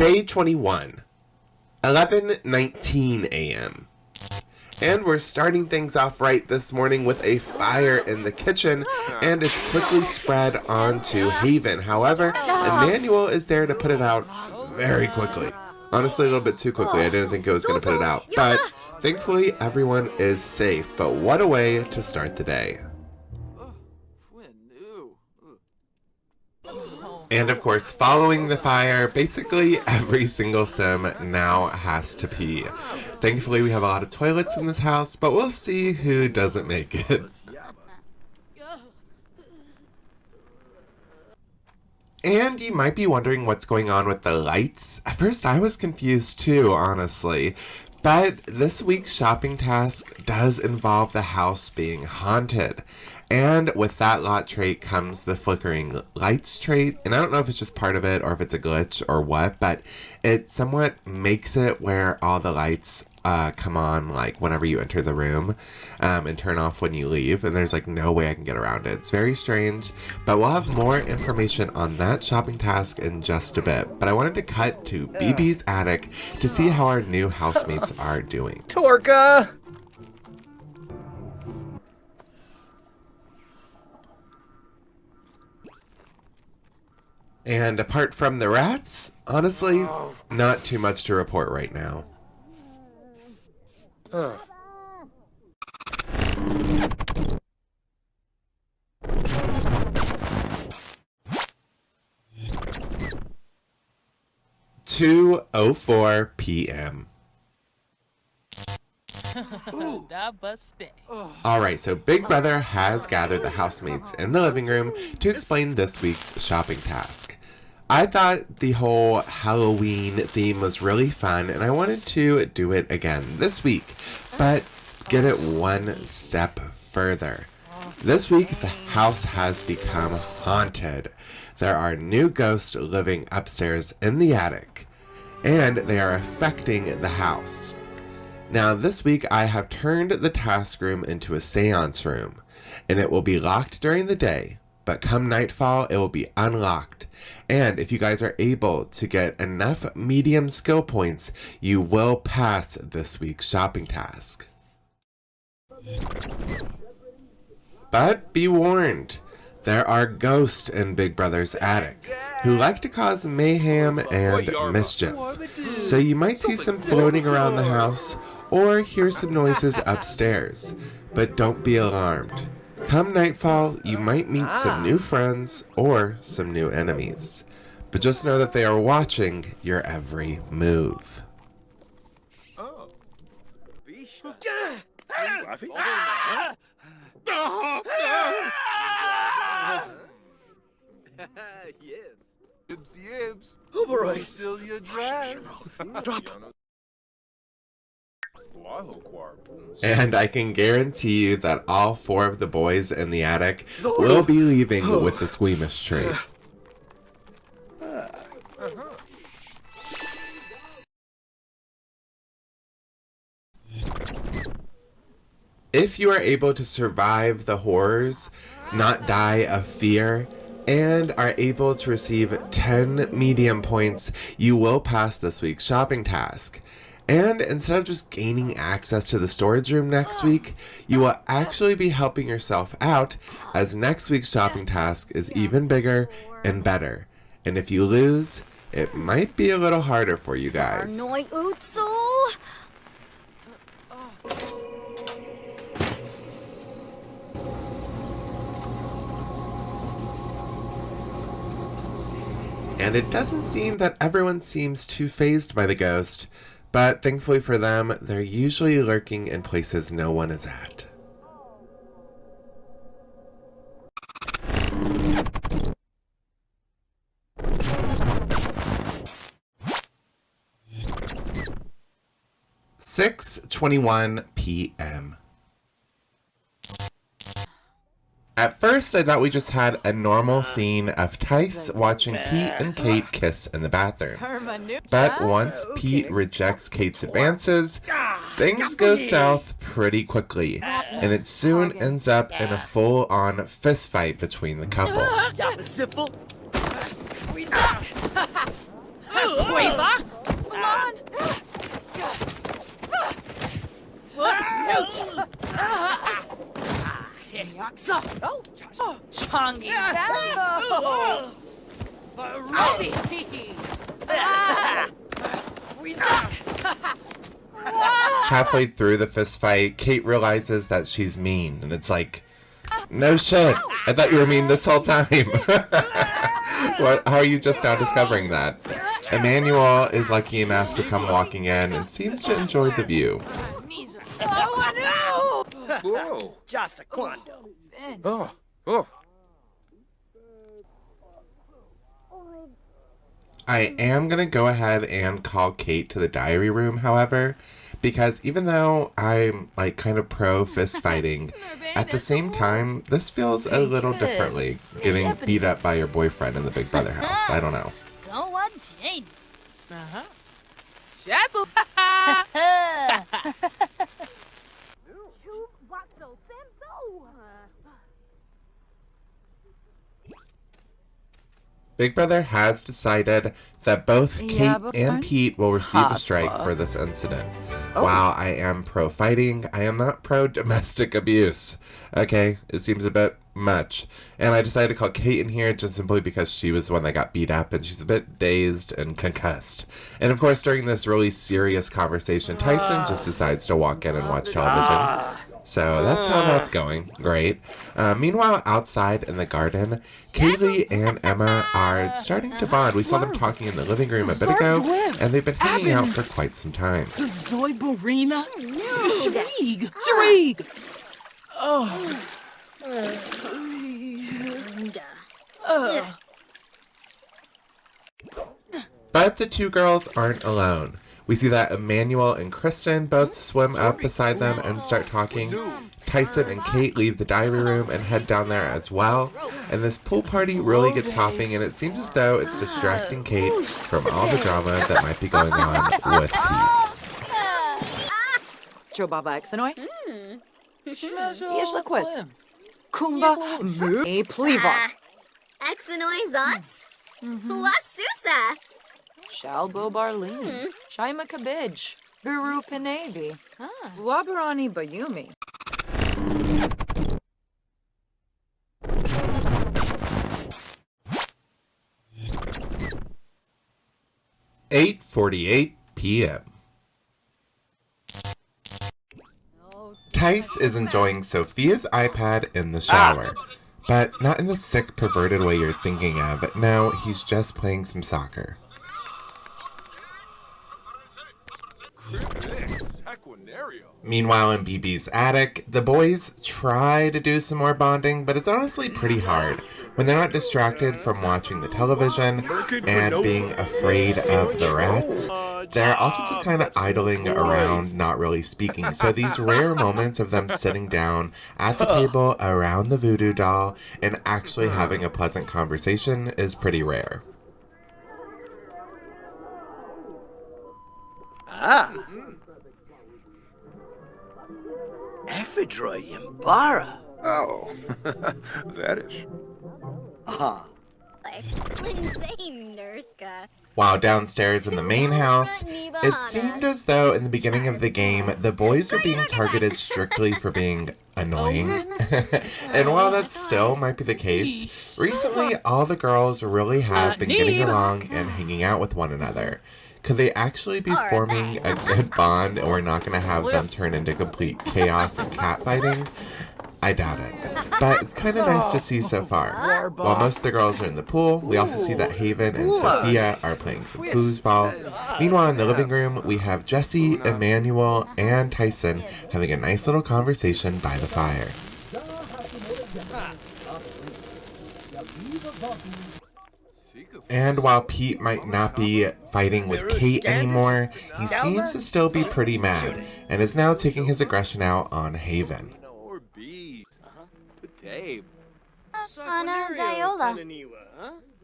Day 21, 11:19 a.m. And we're starting things off right this morning with a fire in the kitchen, and it's quickly spread onto Haven. However, Emmanuel is there to put it out very quickly. Honestly, a little bit too quickly. I didn't think it was going to put it out. But thankfully, everyone is safe. But what a way to start the day. And of course, following the fire, basically every single sim now has to pee. Thankfully, we have a lot of toilets in this house, but we'll see who doesn't make it. And you might be wondering what's going on with the lights. At first, I was confused too, honestly. But this week's shopping task does involve the house being haunted. And with that lot trait comes the flickering lights trait. And I don't know if it's just part of it or if it's a glitch or what, but it somewhat makes it where all the lights come on like whenever you enter the room and turn off when you leave. And there's like no way I can get around it. It's very strange, but we'll have more information on that shopping task in just a bit. But I wanted to cut to BB's attic to see how our new housemates are doing. Torka! And apart from the rats, honestly, not too much to report right now. (2:04 p.m.) Alright, so Big Brother has gathered the housemates in the living room to explain this week's shopping task. I thought the whole Halloween theme was really fun, and I wanted to do it again this week, but get it one step further. This week, the house has become haunted. There are new ghosts living upstairs in the attic, and they are affecting the house. Now, this week, I have turned the task room into a seance room, and it will be locked during the day, but come nightfall, it will be unlocked. And if you guys are able to get enough medium skill points, you will pass this week's shopping task. But be warned, there are ghosts in Big Brother's attic who like to cause mayhem and mischief. So you might see some floating around the house or hear some noises upstairs. But don't be alarmed. Come nightfall, you might meet some new friends or some new enemies. But just know that they are watching your every move. And I can guarantee you that all 4 of the boys in the attic will be leaving with the squeamish trait. If you are able to survive the horrors, not die of fear, and are able to receive 10 medium points, you will pass this week's shopping task. And instead of just gaining access to the storage room next week, you will actually be helping yourself out, as next week's shopping task is even bigger and better. And if you lose, it might be a little harder for you guys. And it doesn't seem that everyone seems too fazed by the ghost, but thankfully for them, they're usually lurking in places no one is at. (6:21 p.m.) At first, I thought we just had a normal scene of Tice watching Pete and Kate kiss in the bathroom. But once Pete rejects Kate's advances, things go south pretty quickly, and it soon ends up in a full-on fistfight between the couple. Halfway through the fist fight, Kate realizes that she's mean, and it's like, no shit. I thought you were mean this whole time. What? How are you just now discovering that? Emmanuel is lucky enough to come walking in and seems to enjoy the view. Whoa. Oh. I am going to go ahead and call Kate to the diary room, however, because even though I'm like kind of pro fist fighting, at the same time, this feels a little differently, getting beat up by your boyfriend in the Big Brother house. I don't know. Big Brother has decided that both Kate and Pete will receive a strike for this incident. While I am pro-fighting, I am not pro-domestic abuse. Okay, it seems a bit much. And I decided to call Kate in here just simply because she was the one that got beat up and she's a bit dazed and concussed. And of course, during this really serious conversation, Tyson just decides to walk in and watch television. So that's how that's going. Great. Meanwhile, outside in the garden, Kaylee and Emma are starting to bond. We saw them talking in the living room a bit ago, and they've been hanging out for quite some time. But the two girls aren't alone. We see that Emmanuel and Kristen both swim up beside them and start talking. Tyson and Kate leave the diary room and head down there as well. And this pool party really gets hopping, and it seems as though it's distracting Kate from all the drama that might be going on with Pete. Joe Baba Exanoy? Jeszcze quiz. Kumba me pliva. Exanoy zots? Wasusa? Shalbo Barlene. Shaima Kabij. Buru Pinavi. Wabarani Bayumi. (8:48 p.m.) Tice is enjoying Sophia's iPad in the shower. But not in the sick, perverted way you're thinking of. No, he's just playing some soccer. Meanwhile, in BB's attic, the boys try to do some more bonding, but it's honestly pretty hard when they're not distracted from watching the television and being afraid of the rats. They're also just kind of idling around, not really speaking. So these rare moments of them sitting down at the table around the voodoo doll and actually having a pleasant conversation is pretty rare. Ephedra Yambara. Oh, that is. While downstairs in the main house, it seemed as though in the beginning of the game, the boys were being targeted strictly for being annoying. And while that still might be the case, recently all the girls really have been getting along and hanging out with one another. Could they actually be forming a good bond and we're not going to have them turn into complete chaos and catfighting? I doubt it. But it's kind of nice to see so far. While most of the girls are in the pool, we also see that Haven and Sophia are playing some foosball. Meanwhile, in the living room, we have Jesse, Emmanuel, and Tyson having a nice little conversation by the fire. And while Pete might not be fighting with Kate anymore, he seems to still be pretty mad, and is now taking his aggression out on Haven. Ana Diola.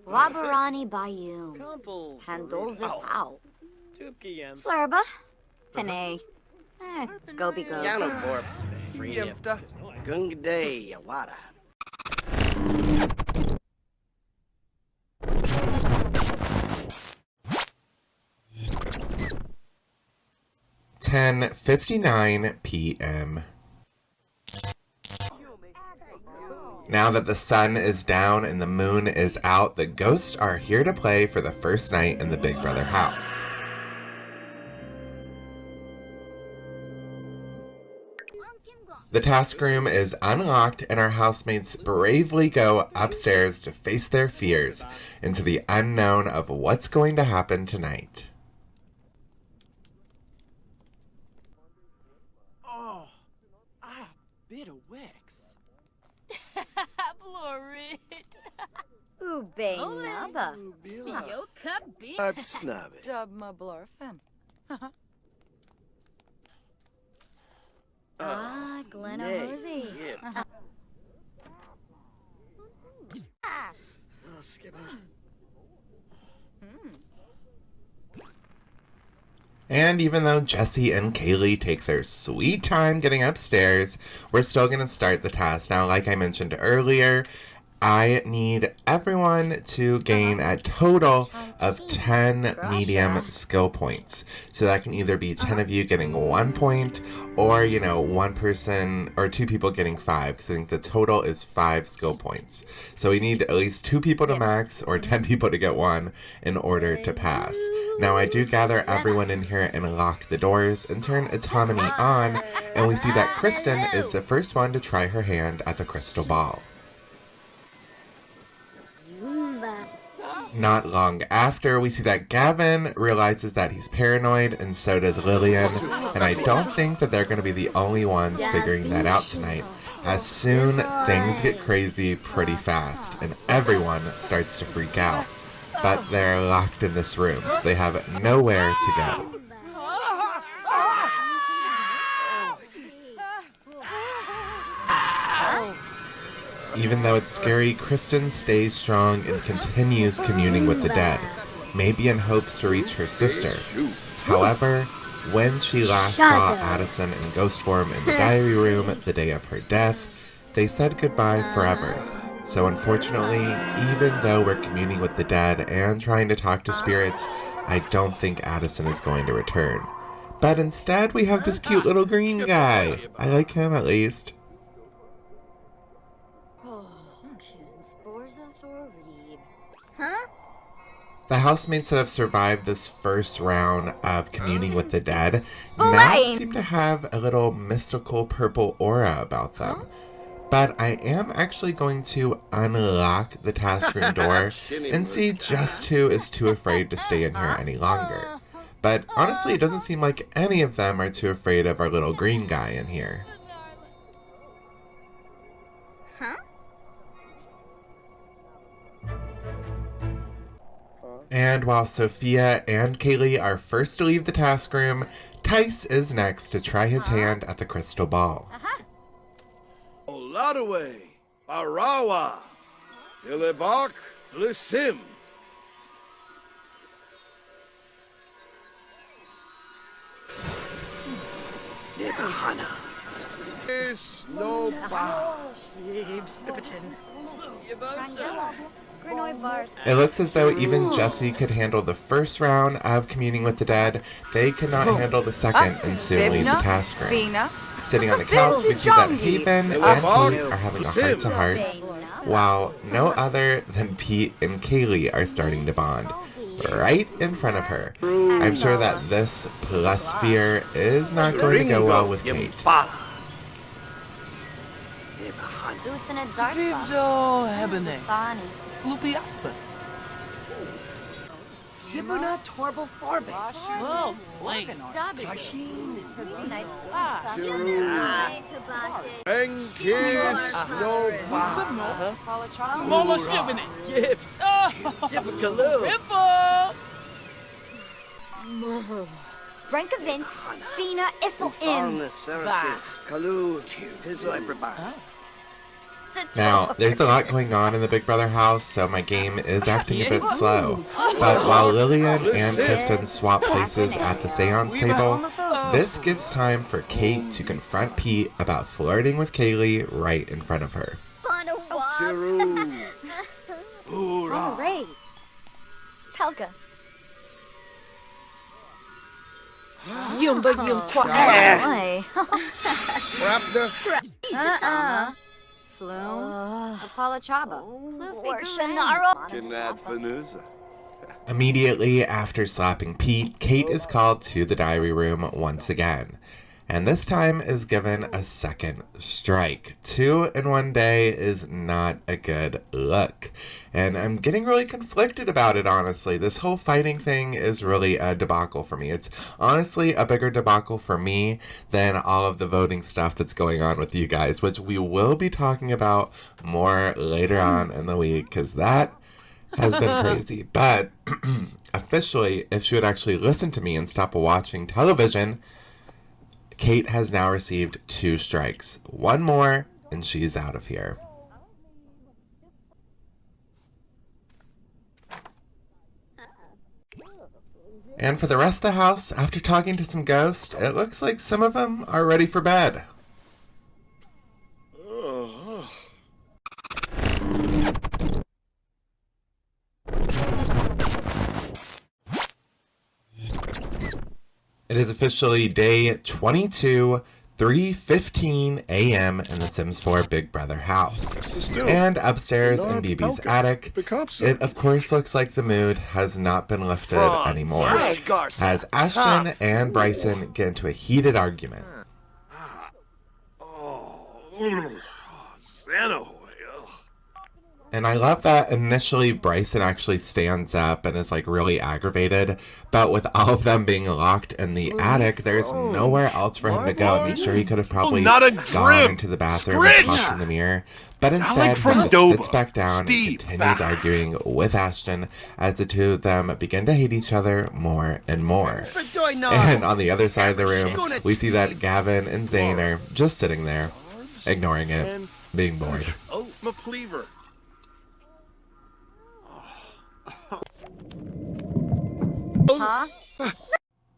Wabarani Bayou. Handles it out. Flurba. Panay. Gobi go. Yanobor. Friemta. Gungaday Yawada. 10:59 p.m. Now that the sun is down and the moon is out, the ghosts are here to play for the first night in the Big Brother house. The task room is unlocked and our housemates bravely go upstairs to face their fears into the unknown of what's going to happen tonight. Oh, bit of wax. Florid. Ube naba. Yo kabi. I'm snobby. Dub my blorfen. Glenna nay, Hosey. yips. And even though Jesse and Kaylee take their sweet time getting upstairs, we're still going to start the task. Now, like I mentioned earlier, I need everyone to gain a total of 10 medium skill points. So that can either be 10 of you getting 1 point or, you know, one person or 2 people getting 5. Because I think the total is 5 skill points. So we need at least 2 people to max or 10 people to get 1 in order to pass. Now I do gather everyone in here and lock the doors and turn autonomy on. And we see that Kristen is the first one to try her hand at the crystal ball. Not long after, we see that Gavin realizes that he's paranoid, and so does Lillian, and I don't think that they're going to be the only ones figuring that out tonight, as soon things get crazy pretty fast, and everyone starts to freak out. But they're locked in this room, so they have nowhere to go. Even though it's scary, Kristen stays strong and continues communing with the dead, maybe in hopes to reach her sister. However, when she last saw Addison in ghost form in the diary room the day of her death, they said goodbye forever. So unfortunately, even though we're communing with the dead and trying to talk to spirits, I don't think Addison is going to return. But instead, we have this cute little green guy. I like him at least. Huh? The housemates that have survived this first round of communing with the dead now seem to have a little mystical purple aura about them. But I am actually going to unlock the task room door and see just who is too afraid to stay in here any longer. But honestly, it doesn't seem like any of them are too afraid of our little green guy in here. Huh? And while Sophia and Kaylee are first to leave the task room, Tice is next to try his hand at the crystal ball. Oladaway, Arawa, Filibak, Lissim. Nebahana. Is no ba. It looks as though even Jesse could handle the first round of communing with the dead. They could not handle the second and soon leave the task room. Sitting on the couch, we see that Haven and Pete are having a heart-to-heart, while no other than Pete and Kaylee are starting to bond right in front of her. I'm sure that this plus fear is not going to go well with Kate. Sibuna Torble Forbe. Oh, blank. Engis no ba. Mama shipping it. Yips. Typical. Brankavint, Fina Iffle in. Kalu, Pizo Now, there's a lot going on in the Big Brother house, so my game is acting a bit slow. But while Lillian and Kristen swap places at the seance table, this gives time for Kate to confront Pete about flirting with Kaylee right in front of her. Hoorah! Pelka. Yumba yum twa. Boy. Raptor. Flume. Apollo Chaba. Or Shanaro. Kinad Fanusa. Immediately after slapping Pete, Kate is called to the diary room once again. And this time is given a second strike. 2 in one day is not a good look. And I'm getting really conflicted about it, honestly. This whole fighting thing is really a debacle for me. It's honestly a bigger debacle for me than all of the voting stuff that's going on with you guys, which we will be talking about more later on in the week, because that has been crazy. But officially, if she would actually listen to me and stop watching television, Kate has now received 2 strikes. 1 more, and she's out of here. And for the rest of the house, after talking to some ghosts, it looks like some of them are ready for bed. It is officially day 22, 3:15 a.m. in the Sims 4 Big Brother house. And upstairs in BB's attic, it of course looks like the mood has not been lifted anymore, as Ashton and Bryson get into a heated argument. And I love that initially Bryson actually stands up and is like really aggravated, but with all of them being locked in the attic, there's nowhere else for him to go. I mean, sure, he could have probably gone into the bathroom and talked in the mirror, but instead he just sits back down and continues arguing with Ashton as the two of them begin to hate each other more and more. And on the other side of the room, we see that Gavin and Zane are just sitting there, ignoring it, being bored. Oh, my cleaver.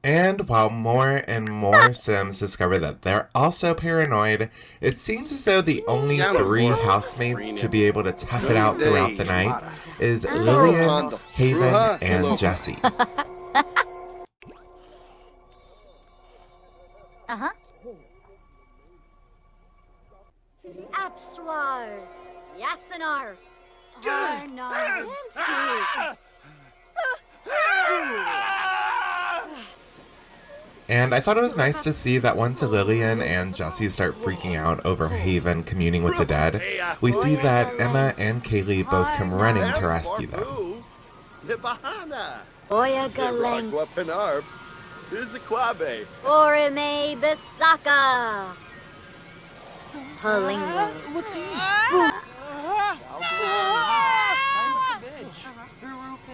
And while more and more Sims discover that they're also paranoid, it seems as though the only 3 housemates to be able to tough it out throughout the night is Lillian, Haven, and Jessie. Apswars. Yasanar. Harnar. And I thought it was nice to see that once Lillian and Jessie start freaking out over Haven communing with the dead, we see that Emma and Kaylee both come running to rescue them. Oya Galeng. Guapanarb. Izakwabe. Orime Bisaka. Palingo. What's he?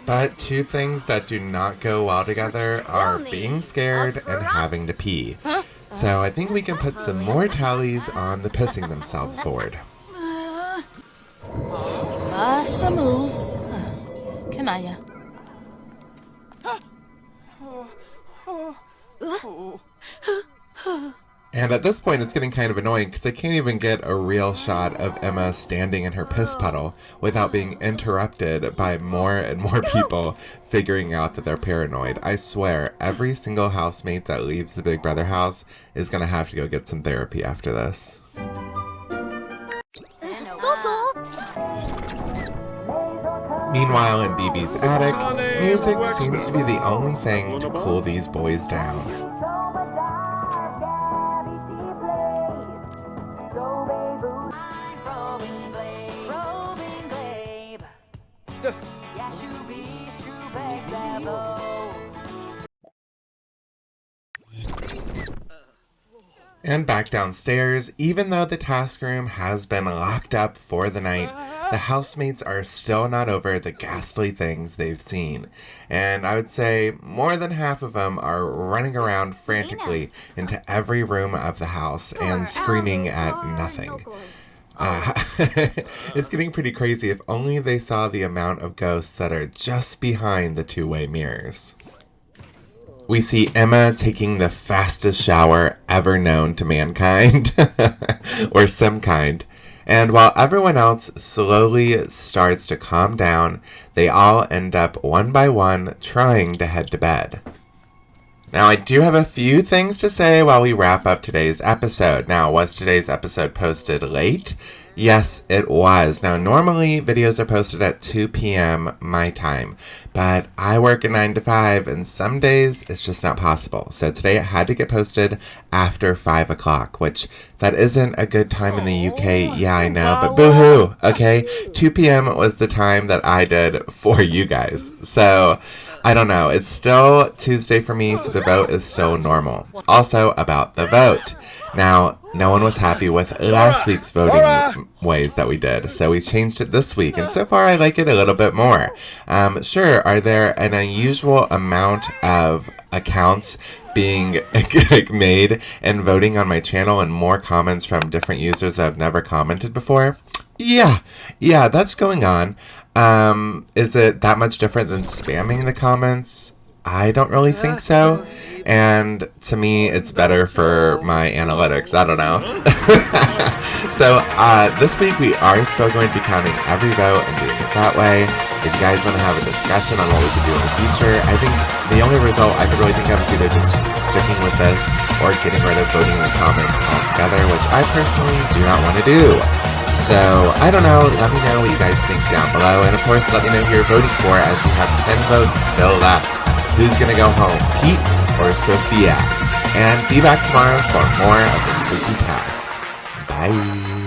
But 2 things that do not go well together are being scared and having to pee. So I think we can put some more tallies on the pissing themselves board. Samu. Kanaya. And at this point, it's getting kind of annoying because I can't even get a real shot of Emma standing in her piss puddle without being interrupted by more and more people figuring out that they're paranoid. I swear, every single housemate that leaves the Big Brother house is going to have to go get some therapy after this. Meanwhile, in BB's attic, music seems to be the only thing to cool these boys down. And back downstairs, even though the task room has been locked up for the night, the housemates are still not over the ghastly things they've seen. And I would say more than half of them are running around frantically into every room of the house and screaming at nothing. It's getting pretty crazy. If only they saw the amount of ghosts that are just behind the 2-way mirrors. We see Emma taking the fastest shower ever known to mankind, or Simkind. And while everyone else slowly starts to calm down, they all end up one by one trying to head to bed. Now, I do have a few things to say while we wrap up today's episode. Now, was today's episode posted late? Yes, it was. Now, normally videos are posted at 2 p.m. my time, but I work a 9 to 5, and some days it's just not possible. So today it had to get posted after 5 o'clock, which that isn't a good time in the UK. Yeah, I know, but boo-hoo, okay? 2 p.m. was the time that I did for you guys. So I don't know. It's still Tuesday for me, so the vote is still normal. Also, about the vote. Now, no one was happy with last week's voting ways that we did, so we changed it this week, and so far I like it a little bit more. Sure, are there an unusual amount of accounts being made and voting on my channel and more comments from different users that have never commented before? Yeah, that's going on. Is it that much different than spamming the comments? I don't really think so. And to me, it's better for my analytics. I don't know. So this week we are still going to be counting every vote and doing it that way. If you guys want to have a discussion on what we could do in the future, I think the only result I could really think of is either just sticking with this or getting rid of voting in the comments altogether, which I personally do not want to do. So, I don't know, let me know what you guys think down below, and of course let me know who you're voting for as we have 10 votes still left. Who's gonna go home, Pete or Sophia? And be back tomorrow for more of the Spooky Task. Bye!